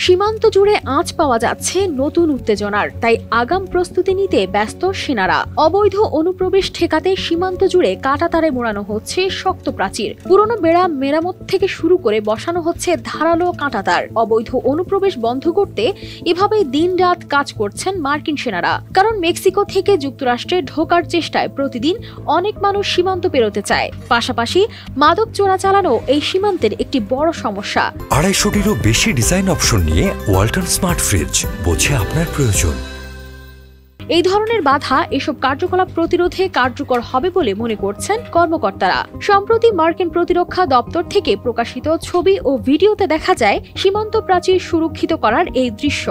সীমান্ত জুড়ে আঁচ পাওয়া যাচ্ছে নতুন উত্তেজনার, তাই আগাম প্রস্তুতি নিতে ব্যস্ত সেনারা। অবৈধ অনুপ্রবেশ ঠেকাতে সীমান্ত জুড়ে কাঁটাতারে মোড়ানো হচ্ছে শক্ত প্রাচীর। পুরনো বেড়া মেরামত থেকে শুরু করে বসানো হচ্ছে ধারালো কাঁটাতার। অবৈধ অনুপ্রবেশ বন্ধ করতে এভাবেই দিনরাত কাজ করছেন মার্কিন সেনারা। কারণ মেক্সিকো থেকে যুক্তরাষ্ট্রে ঢোকার চেষ্টায় প্রতিদিন অনেক মানুষ সীমান্ত পেরোতে চায়। পাশাপাশি মাদক চোরাচালানো এই সীমান্তের একটি বড় সমস্যা। 250-টিরও বেশি ডিজাইন অপশন নিয়ে ওয়ালটন স্মার্ট ফ্রিজ, বোঝে আপনার প্রয়োজন। এই ধরনের বাধা এসব কার্যকলাপ প্রতিরোধে কার্যকর হবে বলে মনে করছেন কর্মকর্তারা। সম্প্রতি মার্কিন প্রতিরক্ষা দপ্তর থেকে প্রকাশিত ছবি ও ভিডিওতে দেখা যায় সীমান্ত প্রাচীর সুরক্ষিত করার এই দৃশ্য।